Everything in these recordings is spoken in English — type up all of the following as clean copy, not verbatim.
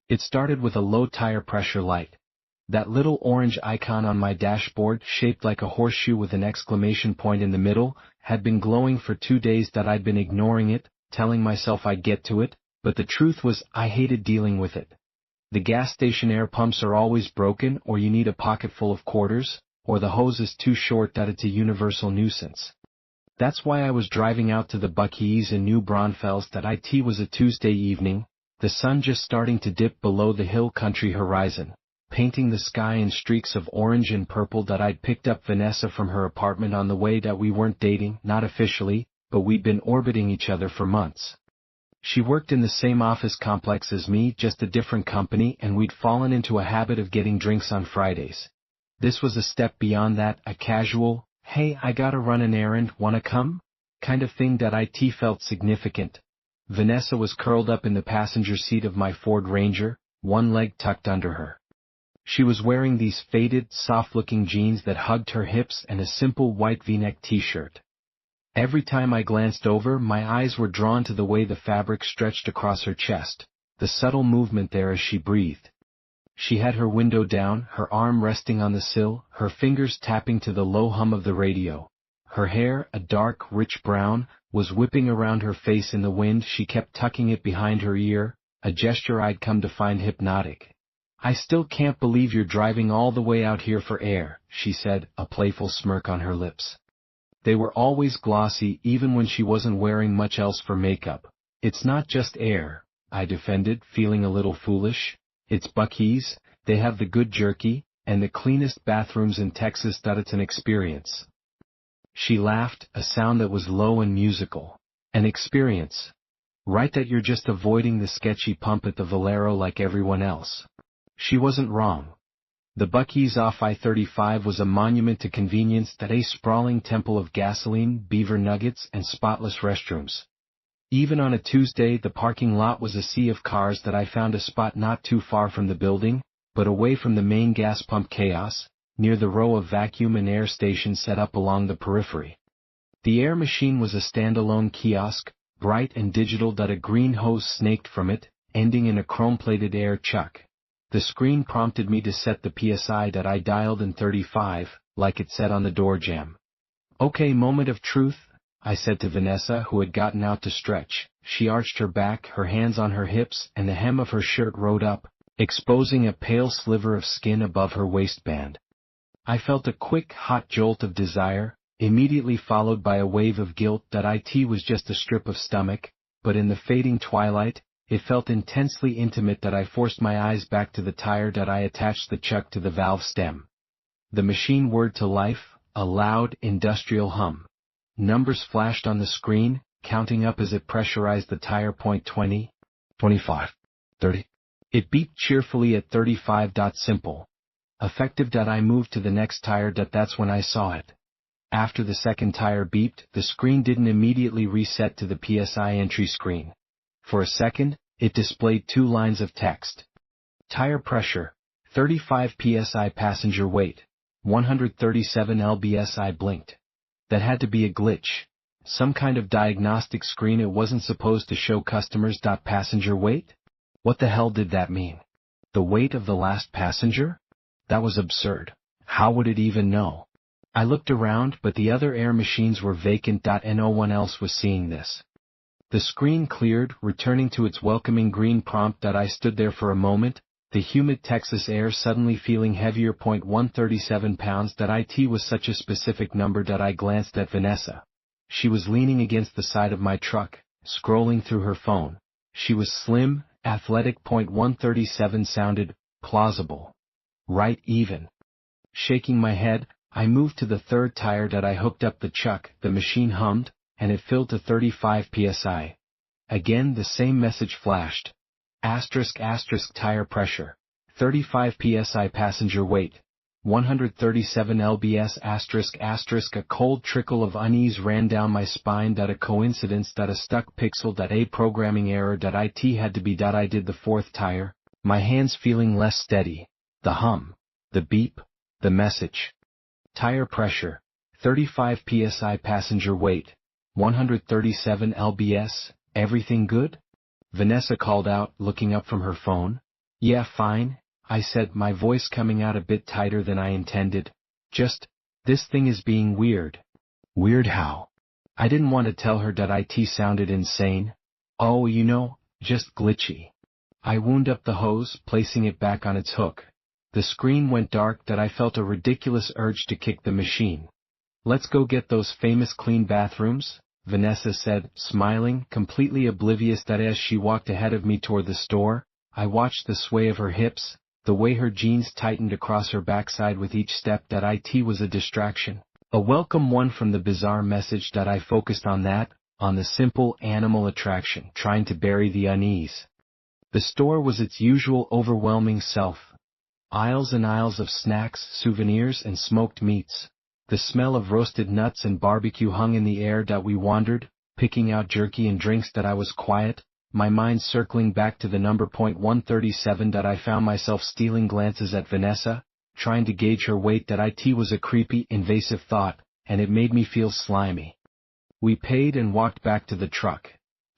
It started with a low tire pressure light. That little orange icon on my dashboard, shaped like a horseshoe with an exclamation point in the middle, had been glowing for 2 days that I'd been ignoring it, telling myself I'd get to it, but the truth was I hated dealing with it. The gas station air pumps are always broken, or you need a pocket full of quarters, or the hose is too short that it's a universal nuisance. That's why I was driving out to the Buc-ee's in New Braunfels. That it was a Tuesday evening, the sun just starting to dip below the hill country horizon, painting the sky in streaks of orange and purple. That I'd picked up Vanessa from her apartment on the way. That we weren't dating, not officially, but we'd been orbiting each other for months. She worked in the same office complex as me, just a different company, and we'd fallen into a habit of getting drinks on Fridays. This was a step beyond that, a casual, "Hey, I gotta run an errand, wanna come?" kind of thing. That it felt significant. Vanessa was curled up in the passenger seat of my Ford Ranger, one leg tucked under her. She was wearing these faded, soft-looking jeans that hugged her hips and a simple white V-neck t-shirt. Every time I glanced over, my eyes were drawn to the way the fabric stretched across her chest, the subtle movement there as she breathed. She had her window down, her arm resting on the sill, her fingers tapping to the low hum of the radio. Her hair, a dark, rich brown, was whipping around her face in the wind. She kept tucking it behind her ear, a gesture I'd come to find hypnotic. "I still can't believe you're driving all the way out here for air," she said, a playful smirk on her lips. They were always glossy, even when she wasn't wearing much else for makeup. "It's not just air," I defended, feeling a little foolish. "It's Buc-ee's, they have the good jerky, and the cleanest bathrooms in Texas. That it's an experience." She laughed, a sound that was low and musical. "An experience? Right, that you're just avoiding the sketchy pump at the Valero like everyone else." She wasn't wrong. The Buc-ee's off I-35 was a monument to convenience, that a sprawling temple of gasoline, beaver nuggets, and spotless restrooms. Even on a Tuesday, the parking lot was a sea of cars. That I found a spot not too far from the building, but away from the main gas pump chaos, near the row of vacuum and air stations set up along the periphery. The air machine was a standalone kiosk, bright and digital. That a green hose snaked from it, ending in a chrome-plated air chuck. The screen prompted me to set the PSI. That I dialed in 35, like it said on the door jamb. "Okay, moment of truth," I said to Vanessa, who had gotten out to stretch. She arched her back, her hands on her hips, and the hem of her shirt rode up, exposing a pale sliver of skin above her waistband. I felt a quick, hot jolt of desire, immediately followed by a wave of guilt. That it was just a strip of stomach, but in the fading twilight, it felt intensely intimate. That I forced my eyes back to the tire. That I attached the chuck to the valve stem. The machine whirred to life, a loud, industrial hum. Numbers flashed on the screen, counting up as it pressurized the tire. 20, 25, 30. It beeped cheerfully at 35. Simple. Effective. I moved to the next tire. That's when I saw it. After the second tire beeped, the screen didn't immediately reset to the PSI entry screen. For a second, it displayed 2 lines of text. Tire pressure, 35 psi. Passenger weight, 137 lbs. I blinked. That had to be a glitch. Some kind of diagnostic screen. It wasn't supposed to show customers. Passenger weight? What the hell did that mean? The weight of the last passenger? That was absurd. How would it even know? I looked around, but the other air machines were vacant. No one else was seeing this. The screen cleared, returning to its welcoming green prompt. I stood there for a moment, the humid Texas air suddenly feeling heavier. 137 pounds. It was such a specific number. I glanced at Vanessa. She was leaning against the side of my truck, scrolling through her phone. She was slim, athletic. 137 sounded plausible. Right, even. Shaking my head, I moved to the third tire. I hooked up the chuck. The machine hummed, and it filled to 35 psi. Again the same message flashed. **** tire pressure, 35 psi. Passenger weight, 137 lbs****. A cold trickle of unease ran down my spine. A coincidence. A stuck pixel. A programming error. It had to be. I did the fourth tire, my hands feeling less steady. The hum, the beep, the message. Tire pressure, 35 psi. Passenger weight, 137 lbs. Everything good? Vanessa called out, looking up from her phone. Yeah, fine, I said, my voice coming out a bit tighter than I intended. Just, this thing is being weird. Weird how? I didn't want to tell her that it sounded insane. Oh, just glitchy. I wound up the hose, placing it back on its hook. The screen went dark that I felt a ridiculous urge to kick the machine. Let's go get those famous clean bathrooms, Vanessa said, smiling, completely oblivious that as she walked ahead of me toward the store, I watched the sway of her hips, the way her jeans tightened across her backside with each step that it was a distraction. A welcome one from the bizarre message that I focused on the simple animal attraction, trying to bury the unease. The store was its usual overwhelming self. Aisles and aisles of snacks, souvenirs, and smoked meats. The smell of roasted nuts and barbecue hung in the air that we wandered, picking out jerky and drinks that I was quiet, my mind circling back to the number .137 that I found myself stealing glances at Vanessa, trying to gauge her weight. That it was a creepy, invasive thought, and it made me feel slimy. We paid and walked back to the truck.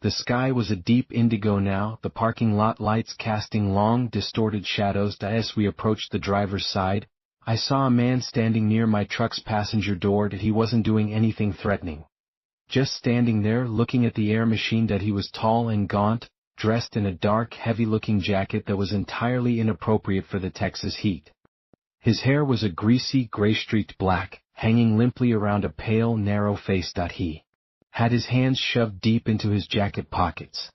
The sky was a deep indigo now, the parking lot lights casting long, distorted shadows. As we approached the driver's side, I saw a man standing near my truck's passenger door. That he wasn't doing anything threatening. Just standing there looking at the air machine. That he was tall and gaunt, dressed in a dark, heavy-looking jacket that was entirely inappropriate for the Texas heat. His hair was a greasy, gray-streaked black, hanging limply around a pale, narrow face. He had his hands shoved deep into his jacket pockets.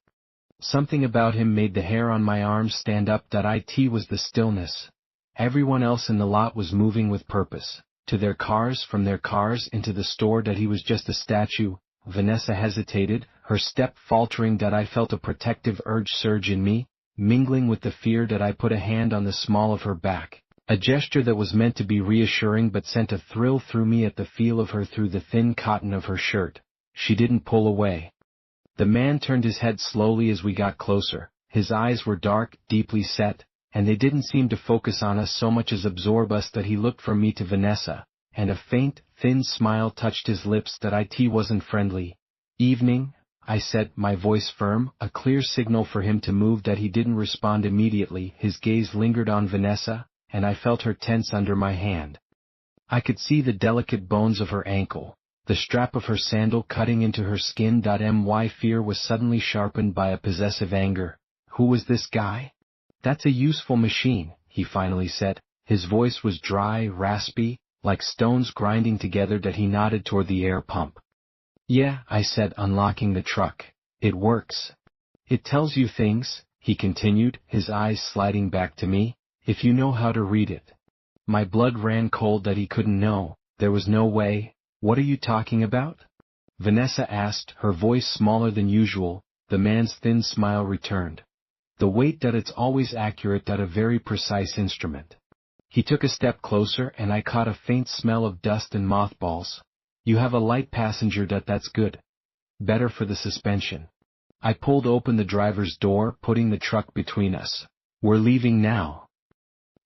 Something about him made the hair on my arms stand up. That it was the stillness. Everyone else in the lot was moving with purpose, to their cars, from their cars into the store. That he was just a statue. Vanessa hesitated, her step faltering. That I felt a protective urge surge in me, mingling with the fear. That I put a hand on the small of her back, a gesture that was meant to be reassuring but sent a thrill through me at the feel of her through the thin cotton of her shirt. She didn't pull away. The man turned his head slowly as we got closer. His eyes were dark, deeply set, and they didn't seem to focus on us so much as absorb us. That he looked from me to Vanessa, and a faint, thin smile touched his lips. That it wasn't friendly. Evening, I said, my voice firm, a clear signal for him to move. That he didn't respond immediately. His gaze lingered on Vanessa, and I felt her tense under my hand. I could see the delicate bones of her ankle, the strap of her sandal cutting into her skin. My fear was suddenly sharpened by a possessive anger. Who was this guy? That's a useful machine, he finally said. His voice was dry, raspy, like stones grinding together. That he nodded toward the air pump. Yeah, I said, unlocking the truck. It works. It tells you things, he continued, his eyes sliding back to me, if you know how to read it. My blood ran cold. That he couldn't know. There was no way. What are you talking about? Vanessa asked, her voice smaller than usual. The man's thin smile returned. The weight. That it's always accurate. That a very precise instrument. He took a step closer and I caught a faint smell of dust and mothballs. You have a light passenger. That's good. Better for the suspension. I pulled open the driver's door, putting the truck between us. We're leaving now.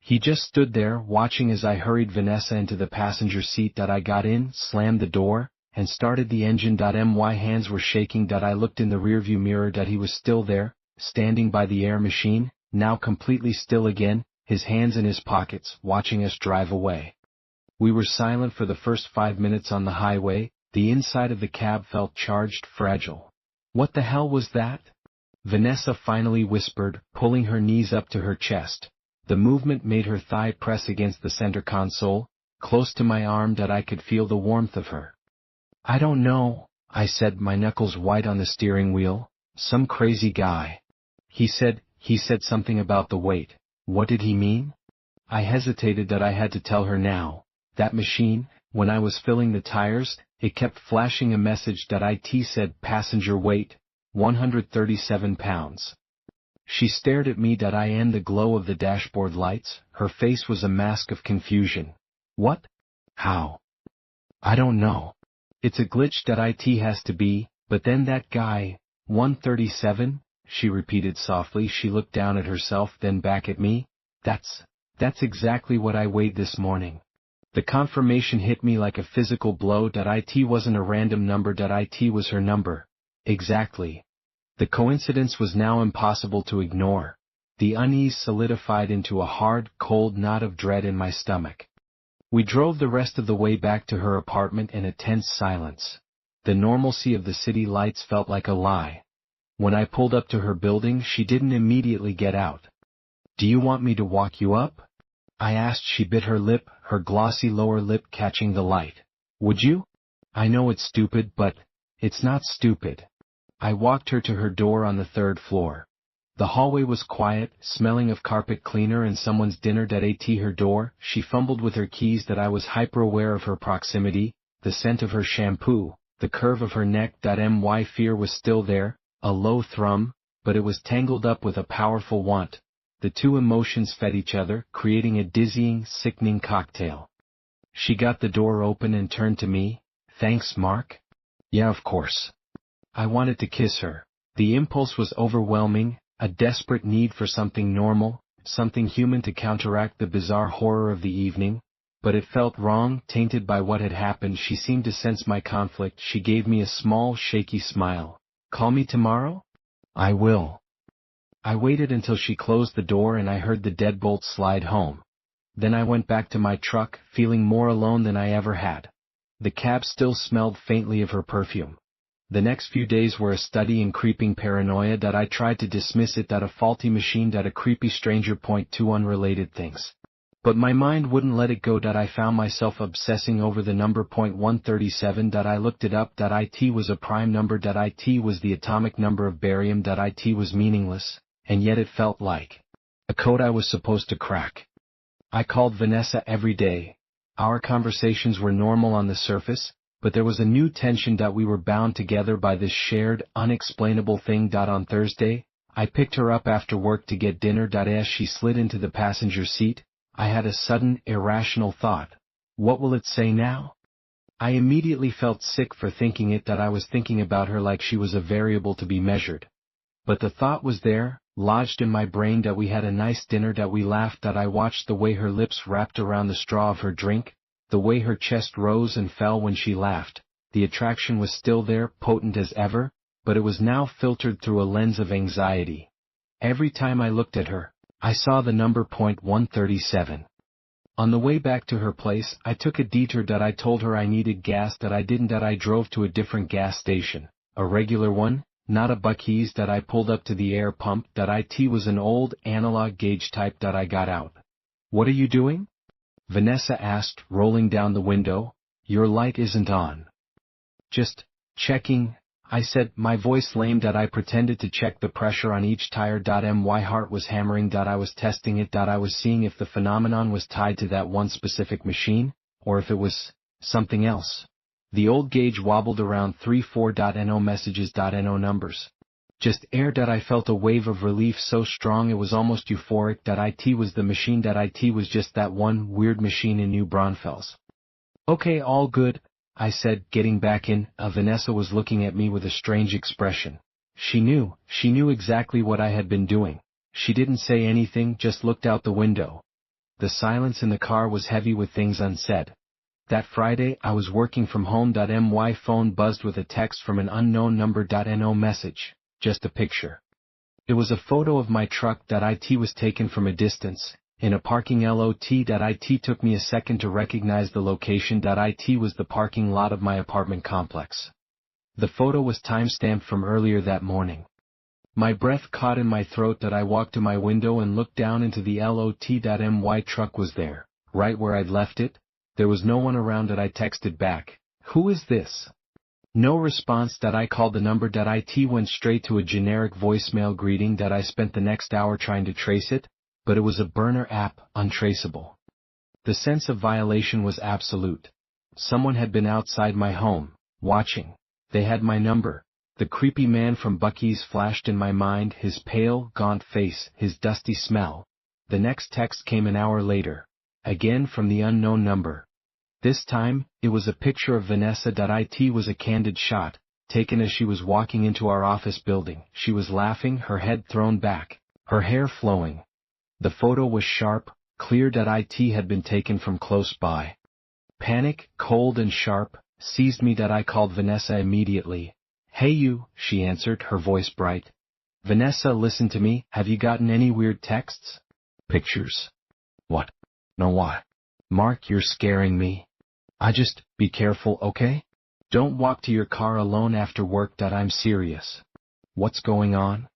He just stood there, watching as I hurried Vanessa into the passenger seat. That I got in, slammed the door, and started the engine. My hands were shaking. That I looked in the rearview mirror. That he was still there, standing by the air machine, now completely still again, his hands in his pockets, watching us drive away. We were silent for the first 5 minutes on the highway. The inside of the cab felt charged, fragile. What the hell was that? Vanessa finally whispered, pulling her knees up to her chest. The movement made her thigh press against the center console, close to my arm. That I could feel the warmth of her. I don't know, I said, my knuckles white on the steering wheel. Some crazy guy. He said something about the weight. What did he mean? I hesitated. That I had to tell her now. That machine, when I was filling the tires, it kept flashing a message. That it said passenger weight, 137 pounds. She stared at me. That in the glow of the dashboard lights, her face was a mask of confusion. What? How? I don't know. It's a glitch. That it has to be, but then that guy, 137, she repeated softly. She looked down at herself, then back at me. That's exactly what I weighed this morning. The confirmation hit me like a physical blow. That it wasn't a random number. That it was her number. Exactly. The coincidence was now impossible to ignore. The unease solidified into a hard, cold knot of dread in my stomach. We drove the rest of the way back to her apartment in a tense silence. The normalcy of the city lights felt like a lie. When I pulled up to her building, she didn't immediately get out. "Do you want me to walk you up?" I asked. She bit her lip, her glossy lower lip catching the light. "Would you?" "I know it's stupid, but it's not stupid." I walked her to her door on the 3rd floor. The hallway was quiet, smelling of carpet cleaner and someone's dinner. At her door, she fumbled with her keys. That I was hyper-aware of her proximity, the scent of her shampoo, the curve of her neck. My fear was still there, a low thrum, but it was tangled up with a powerful want. The two emotions fed each other, creating a dizzying, sickening cocktail. She got the door open and turned to me. "Thanks, Mark." "Yeah, of course." I wanted to kiss her. The impulse was overwhelming, a desperate need for something normal, something human to counteract the bizarre horror of the evening, but it felt wrong, tainted by what had happened. She seemed to sense my conflict. She gave me a small, shaky smile. "Call me tomorrow?" "I will." I waited until she closed the door and I heard the deadbolt slide home. Then I went back to my truck, feeling more alone than I ever had. The cab still smelled faintly of her perfume. The next few days were a study in creeping paranoia. I tried to dismiss it. A faulty machine. A creepy stranger. Two unrelated things. But my mind wouldn't let it go. I found myself obsessing over the number .137. I looked it up. It was a prime number. It was the atomic number of barium. It was meaningless, and yet it felt like a code I was supposed to crack. I called Vanessa every day. Our conversations were normal on the surface, but there was a new tension. We were bound together by this shared, unexplainable thing. On Thursday, I picked her up after work to get dinner. As she slid into the passenger seat, I had a sudden, irrational thought. What will it say now? I immediately felt sick for thinking it. I was thinking about her like she was a variable to be measured. But the thought was there, lodged in my brain. We had a nice dinner. We laughed. I watched the way her lips wrapped around the straw of her drink, the way her chest rose and fell when she laughed. The attraction was still there, potent as ever, but it was now filtered through a lens of anxiety. Every time I looked at her, I saw the number .137. On the way back to her place, I took a detour. I told her I needed gas. I didn't. I drove to a different gas station, a regular one, not a Buc-ee's. I pulled up to the air pump. It was an old, analog gauge type. I got out. "What are you doing?" Vanessa asked, rolling down the window. "Your light isn't on." "Just checking," I said, my voice lame. I pretended to check the pressure on each tire. My heart was hammering. I was testing it. I was seeing if the phenomenon was tied to that one specific machine, or if it was something else. The old gauge wobbled around 34.no messages. No numbers. Just air. I felt a wave of relief so strong it was almost euphoric. It was the machine. It was just that one weird machine in New Braunfels. "Okay, all good," I said, getting back in. Vanessa was looking at me with a strange expression. She knew exactly what I had been doing. She didn't say anything, just looked out the window. The silence in the car was heavy with things unsaid. That Friday, I was working from home. My phone buzzed with a text from an unknown number. No message. Just a picture. It was a photo of my truck. It was taken from a distance, in a parking lot. It took me a second to recognize the location. It was the parking lot of my apartment complex. The photo was time-stamped from earlier that morning. My breath caught in my throat. I walked to my window and looked down into the lot. My truck was there, right where I'd left it. There was no one around. I texted back, "Who is this?" No response. I called the number. It went straight to a generic voicemail greeting. I spent the next hour trying to trace it, but it was a burner app, untraceable. The sense of violation was absolute. Someone had been outside my home, watching. They had my number. The creepy man from Buc-ee's flashed in my mind, his pale, gaunt face, his dusty smell. The next text came an hour later. Again from the unknown number. This time, it was a picture of Vanessa. It was a candid shot, taken as she was walking into our office building. She was laughing, her head thrown back, her hair flowing. The photo was sharp, clear. It had been taken from close by. Panic, cold and sharp, seized me. I called Vanessa immediately. "Hey you," she answered, her voice bright. Vanessa, listen to me, have you gotten any weird texts? Pictures. What? No, why? Mark, you're scaring me. Be careful, okay? Don't walk to your car alone after work. I'm serious. What's going on?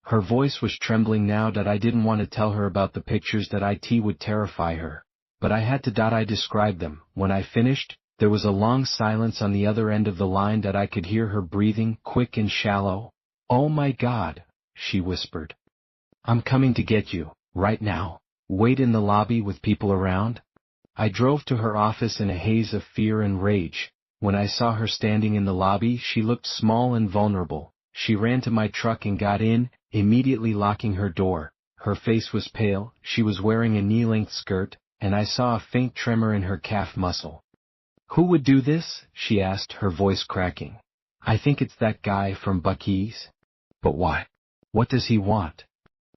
Her voice was trembling now that I didn't want to tell her about the pictures that it would terrify her. But I had to. I described them. When I finished, there was a long silence on the other end of the line that I could hear her breathing, quick and shallow. Oh my God, she whispered. I'm coming to get you, right now. Wait in the lobby with people around. I drove to her office in a haze of fear and rage. When I saw her standing in the lobby, she looked small and vulnerable. She ran to my truck and got in, immediately locking her door. Her face was pale, she was wearing a knee-length skirt, and I saw a faint tremor in her calf muscle. Who would do this? She asked, her voice cracking. I think it's that guy from Buc-ee's. But why? What does he want?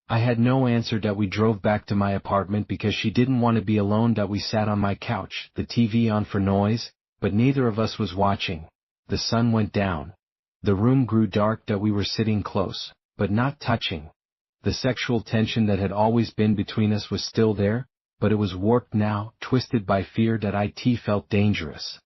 I had no answer. We drove back to my apartment because she didn't want to be alone. We sat on my couch, the TV on for noise, but neither of us was watching. The sun went down. The room grew dark. We were sitting close, but not touching. The sexual tension that had always been between us was still there, but it was warped now, twisted by fear. It felt dangerous.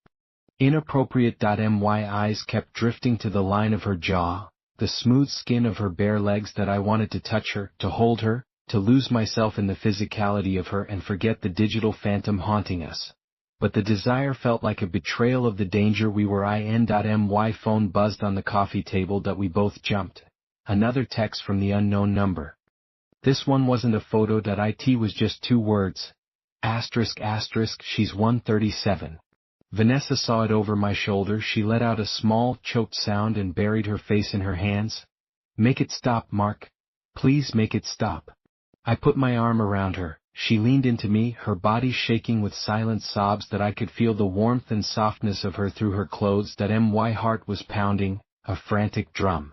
Inappropriate. My eyes kept drifting to the line of her jaw, the smooth skin of her bare legs. I wanted to touch her, to hold her, to lose myself in the physicality of her and forget the digital phantom haunting us. But the desire felt like a betrayal of the danger we were in. My phone buzzed on the coffee table. We both jumped. Another text from the unknown number. This one wasn't a photo. It was just 2 words. Asterisk asterisk, she's 137. Vanessa saw it over my shoulder. She let out a small, choked sound and buried her face in her hands. Make it stop, Mark. Please make it stop. I put my arm around her. She leaned into me, her body shaking with silent sobs. I could feel the warmth and softness of her through her clothes. My heart was pounding, a frantic drum.